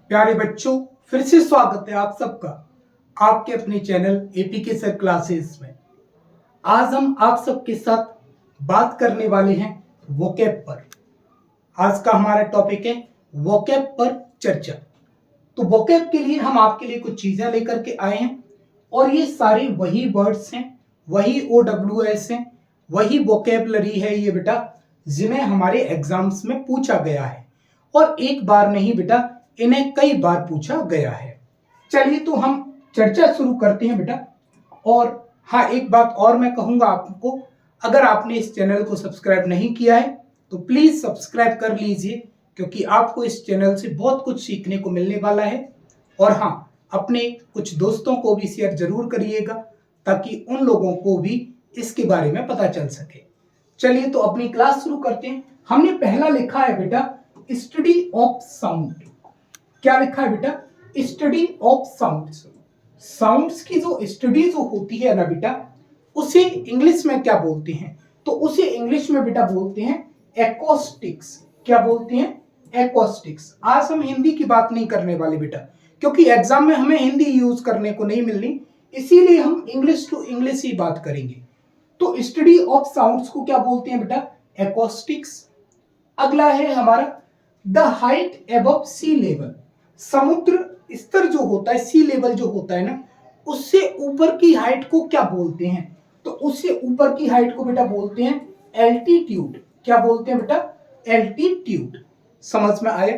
प्यारे बच्चों, फिर से स्वागत है आप सबका आपके अपने चैनल एपीके सर क्लासेस में। आज हम आप सबके साथ बात करने वाले हैं वोकैब पर। आज का हमारा टॉपिक है वोकैब पर चर्चा। तो वोकैब के लिए हम आपके लिए कुछ चीजें लेकर के आए हैं और ये सारे वही वर्ड्स हैं, वही OWS हैं, वही वोकैबलरी है ये बेटा, जिन्हें हमारे एग्जाम्स में पूछा गया है और एक बार नहीं बेटा, इन्हें कई बार पूछा गया है। चलिए तो हम चर्चा शुरू करते हैं बेटा। और हाँ, एक बात और मैं कहूंगा आपको, अगर आपने इस चैनल को सब्सक्राइब नहीं किया है तो प्लीज सब्सक्राइब कर लीजिए, क्योंकि आपको इस चैनल से बहुत कुछ सीखने को मिलने वाला है। और हाँ, अपने कुछ दोस्तों को भी शेयर जरूर करिएगा ताकि उन लोगों को भी इसके बारे में पता चल सके। चलिए तो अपनी क्लास शुरू करते हैं। हमने पहला लिखा है बेटा स्टडी ऑफ साउंड। क्या लिखा है बेटा? Study of sounds. साउंड्स की जो स्टडी जो होती है ना बेटा, उसे इंग्लिश में क्या बोलते हैं? तो उसे इंग्लिश में बेटा बोलते हैं एकॉस्टिक्स। क्या बोलते हैं? एकॉस्टिक्स। आज हम हिंदी की बात नहीं करने वाले बेटा, क्योंकि एग्जाम में हमें हिंदी यूज करने को नहीं मिलनी, इसीलिए हम इंग्लिश टू इंग्लिश ही बात करेंगे। तो स्टडी ऑफ साउंड्स को क्या बोलते हैं बेटा? एकॉस्टिक्स। अगला है हमारा the height above sea level. समुद्र स्तर जो होता है, सी लेवल जो होता है ना, उससे ऊपर की हाइट को क्या बोलते हैं? तो उससे ऊपर की हाइट को बेटा बोलते हैं एल्टीट्यूड। क्या बोलते हैं बेटा? एल्टीट्यूड। समझ में आया?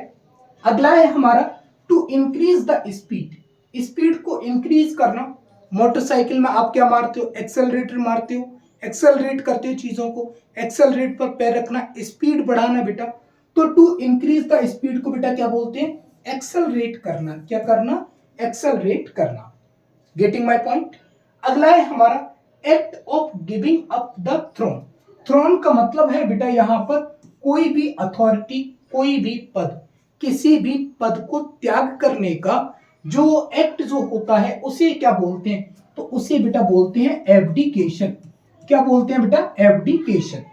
अगला है हमारा to increase the speed. Speed को इंक्रीज करना। मोटरसाइकिल में आप क्या मारते हो? एक्सेलरेटर मारते हो, एक्सेलरेट करते हो चीजों को, एक्सेलरेट पर पैर रखना, स्पीड बढ़ाना बेटा। तो टू इंक्रीज द स्पीड को बेटा क्या बोलते हैं? एक्सेलरेट करना। क्या करना? एक्सेलरेट करना। Getting my point? अगला है हमारा act of giving up the throne. Throne का मतलब है बेटा यहाँ पर कोई भी अथॉरिटी, कोई भी पद, किसी भी पद को त्याग करने का जो एक्ट जो होता है उसे क्या बोलते हैं? तो उसे बेटा बोलते हैं एब्डिकेशन। क्या बोलते हैं बेटा? एब्डिकेशन।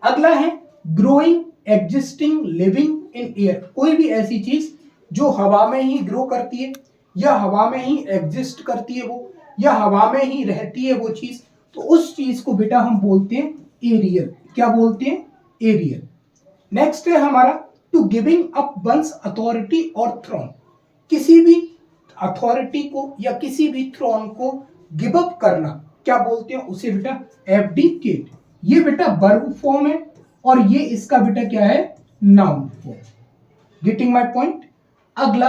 अगला है growing, existing, living in air. कोई भी ऐसी चीज जो हवा में ही ग्रो करती है, या हवा में ही एग्जिस्ट करती है वो, या हवा में ही रहती है वो चीज, तो उस चीज को बेटा हम बोलते हैं एरियल। क्या बोलते हैं? एरियल। नेक्स्ट है हमारा to giving up one's authority और थ्रोन। किसी भी अथॉरिटी को या किसी भी थ्रोन को गिव अप करना, क्या बोलते हैं उसे बेटा? एब्डिकेट। ये बेटा वर्ब फॉर्म है और ये इसका बेटा क्या है? Noun form. Getting my point? अगला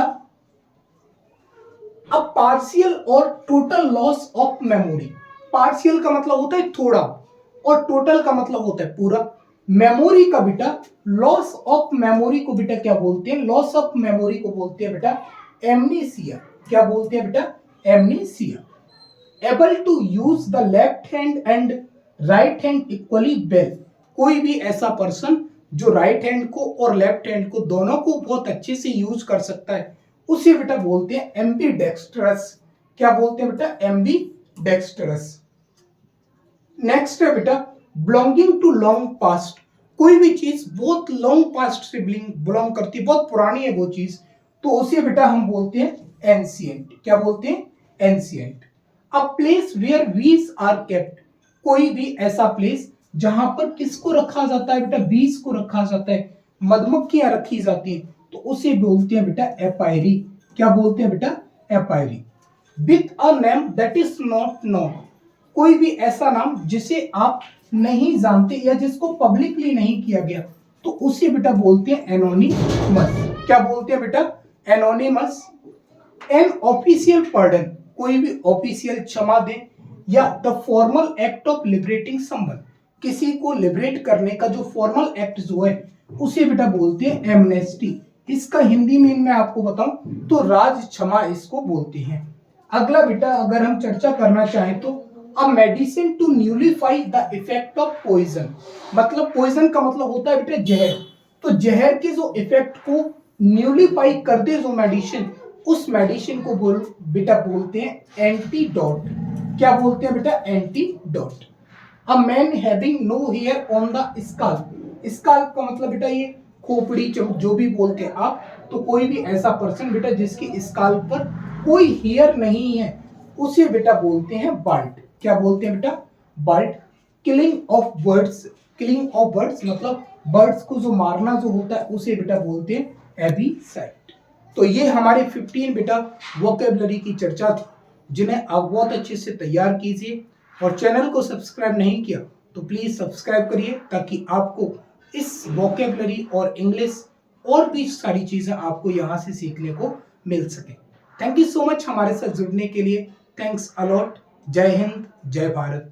अब पार्शियल और total loss of memory. Partial का मतलब होता है थोड़ा और टोटल का मतलब होता है पूरा। मेमोरी का बेटा लॉस ऑफ मेमोरी को बेटा क्या बोलते हैं? लॉस ऑफ मेमोरी को बोलते हैं बेटा एमनीसिया। क्या बोलते हैं बेटा? Amnesia. Able to use the left hand and right hand equally well. कोई भी ऐसा पर्सन जो राइट हैंड को और लेफ्ट हैंड को दोनों को बहुत अच्छे से यूज कर सकता है, उसे बेटा बोलते हैं एम्बीडेक्स्ट्रस। क्या बोलते हैं बेटा? एम्बीडेक्स्ट्रस। नेक्स्ट है बेटा बिलोंगिंग टू लॉन्ग पास्ट। कोई भी चीज बहुत लॉन्ग पास्ट से बिलोंग करती है, बहुत पुरानी है वो चीज, तो उसे बेटा हम बोलते हैं एंशिएंट। क्या बोलते हैं? Ancient. A place where bees are kept. कोई भी ऐसा प्लेस जहां पर किसको रखा जाता है बेटा? बीज को रखा जाता है, मधुमक्खियां रखी जाती है, तो उसे बोलते हैं बेटा एपायरी। क्या बोलते हैं बेटा? एपायरी। With a name that is not known. कोई भी ऐसा नाम जिसे आप नहीं जानते या जिसको पब्लिकली नहीं किया गया, तो उसे बेटा बोलते हैं एनोनिमस। क्या बोलते हैं बेटा? एनोनिमस। An official pardon. कोई भी ऑफिशियल क्षमा दे, या the formal act of liberating someone. किसी को लिबरेट करने का जो फॉर्मल एक्ट जो है उसे बेटा बोलते हैं एमनेस्टी। इसका हिंदी में मैं आपको बताऊं तो राज क्षमा इसको बोलते हैं। अगला बेटा अगर हम चर्चा करना चाहें तो a medicine to nullify the effect of poison. मतलब पॉइजन का मतलब होता है बेटा जहर, तो जहर के जो इफेक्ट को न्यूलिफाई कर दे जो मेडिसिन, उस मेडिसिन को बेटा बोलते हैं एंटीडोट। क्या बोलते हैं बेटा? Antidote. A man having no hair on the scalp. Scalp का मतलब बेटा ये खोपड़ी जो भी बोलते हैं आप, तो कोई भी ऐसा पर्सन बेटा जिसकी स्काल पर कोई हेयर नहीं है उसे बेटा बोलते हैं बाल्ट। क्या बोलते हैं बेटा? Bolt. Killing of birds, killing of birds मतलब बर्ड्स को जो मारना जो होता है उसे बेटा बोलते हैं एबीसाइड। तो ये हमारे 15 बेटा वोकेबलरी की चर्चा थी, जिन्हें आप बहुत अच्छे से तैयार कीजिए। और चैनल को सब्सक्राइब नहीं किया तो प्लीज सब्सक्राइब करिए, ताकि आपको इस वोकेबलरी और इंग्लिश और भी सारी चीजें आपको यहाँ से सीखने को मिल सके। थैंक यू सो मच हमारे साथ जुड़ने के लिए। Thanks a lot. जय हिंद, जय भारत।